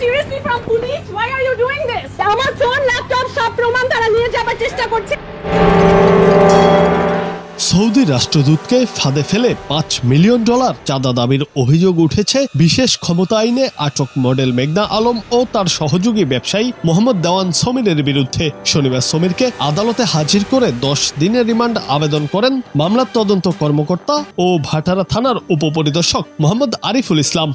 seriously from police? Why are you doing this? আমার phone laptop সব প্রমাণ তারা নিয়ে যাবার চেষ্টা করছে। সৌদি রাষ্ট্রদূতকে ফাঁদে ফেলে $5 মিলিয়ন চাঁদা দাবির অভিযোগ উঠেছে বিশেষ ক্ষমতা আইনে আটক মডেল মেঘনা আলম ও তার সহযোগী ব্যবসায়ী মোহাম্মদ দেওয়ান সমীরের বিরুদ্ধে। শনিবার সমীরকে আদালতে হাজির করে 10 দিনের রিমান্ড আবেদন করেন মামলার তদন্ত কর্মকর্তা ও ভাটারা থানার উপপরিদর্শক মোহাম্মদ আরিফুল ইসলাম।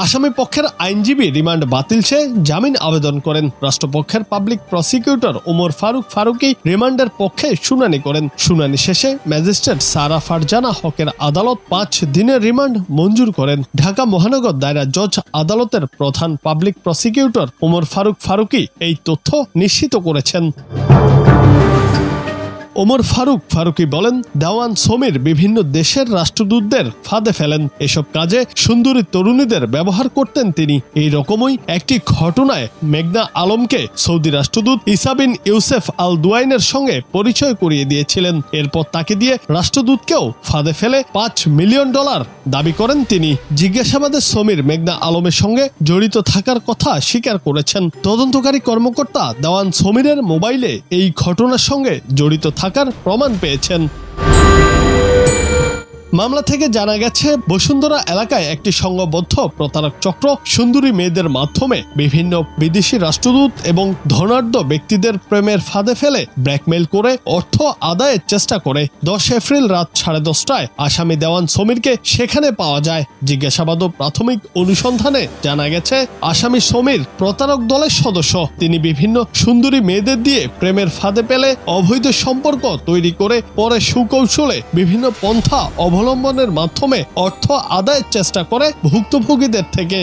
আসামি পক্ষের আইনজীবী রিমান্ড বাতিল চেয়ে জামিন আবেদন করেন। রাষ্ট্রপক্ষের পাবলিক প্রসিকিউটর ওমর ফারুকী রিমান্ডের পক্ষে শুনানি করেন। শুনানি শেষে ম্যাজিস্ট্রেট সারা ফারজানা হকের আদালত 5 দিনের রিমান্ড মঞ্জুর করেন। ঢাকা মহানগর দায়রা জজ আদালতের প্রধান পাবলিক প্রসিকিউটর ওমর ফারুকী এই তথ্য নিশ্চিত করেছেন। ওমর ফারুকী বলেন, দেওয়ান সমীর বিভিন্ন দেশের রাষ্ট্রদূতদের ফাঁদে ফেলেন। এসব কাজে সুন্দরী তরুণীদের ব্যবহার করতেন তিনি। এই রকমই একটি ঘটনায় মেঘনা আলমকে সৌদি রাষ্ট্রদূত ইসা বিন ইউসেফ আল দুয়াইনের সঙ্গে পরিচয় করিয়ে দিয়েছিলেন। এরপর তাকে দিয়ে রাষ্ট্রদূতকেও ফাঁদে ফেলে $5 মিলিয়ন দাবি করেন তিনি। জিজ্ঞাসাবাদে সমীর মেঘনা আলমের সঙ্গে জড়িত থাকার কথা স্বীকার করেছেন। তদন্তকারী কর্মকর্তা দেওয়ান সমীরের মোবাইলে এই ঘটনার সঙ্গে জড়িত থাকার প্রমাণ পেয়েছেন। মামলা থেকে জানা গেছে, বসুন্ধরা এলাকায় একটি সংঘবদ্ধ প্রতারক চক্র সুন্দরী মেয়েদের মাধ্যমে বিভিন্ন বিদেশি রাষ্ট্রদূত এবং ধনাঢ্য ব্যক্তিদের প্রেমের ফাঁদে ফেলে ব্ল্যাকমেইল করে অর্থ আদায়ের চেষ্টা করে। 10 এপ্রিল রাত 10:30টায় আসামি দেওয়ান সমীরকে সেখানে পাওয়া যায়। জিজ্ঞাসাবাদ ও প্রাথমিক অনুসন্ধানে জানা গেছে, আসামি সমীর প্রতারক দলের সদস্য। তিনি বিভিন্ন সুন্দরী মেয়েদের দিয়ে প্রেমের ফাঁদে পেলে অবৈধ সম্পর্ক তৈরি করে পরে সুকৌশলে বিভিন্ন পন্থা অবলম্বনের মাধ্যমে অর্থ আদায়ের চেষ্টা করে ভুক্তভোগীদের থেকে।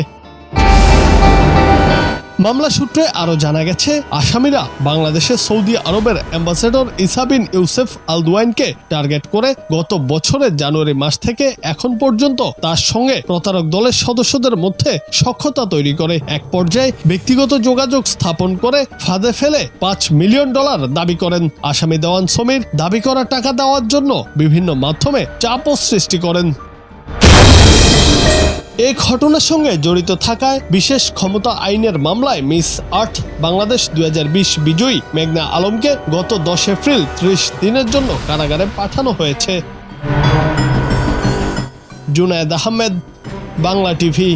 মামলা সূত্রে আরো জানা গেছে, আসামিরা বাংলাদেশে সৌদি আরবের অ্যাম্বাসেডর ইসা বিন ইউসেফ আল দুয়াইনকে টার্গেট করে গত বছরের জানুয়ারি মাস থেকে এখন পর্যন্ত তার সঙ্গে প্রতারক দলের সদস্যদের মধ্যে সখ্যতা তৈরি করে এক পর্যায়ে ব্যক্তিগত যোগাযোগ স্থাপন করে ফাঁদে ফেলে $5 মিলিয়ন দাবি করেন। আসামি দেওয়ান সমীর দাবি করা টাকা দেওয়ার জন্য বিভিন্ন মাধ্যমে চাপও সৃষ্টি করেন। এই ঘটনার সঙ্গে জড়িত থাকায় বিশেষ ক্ষমতা আইনের মামলায় মিস আর্থ বাংলাদেশ 2020 বিজয়ী মেঘনা আলমকে গত 10 এপ্রিল 30 দিনের জন্য কারাগারে পাঠানো হয়েছে। জুনায়েদ আহমেদ, বাংলা টিভি।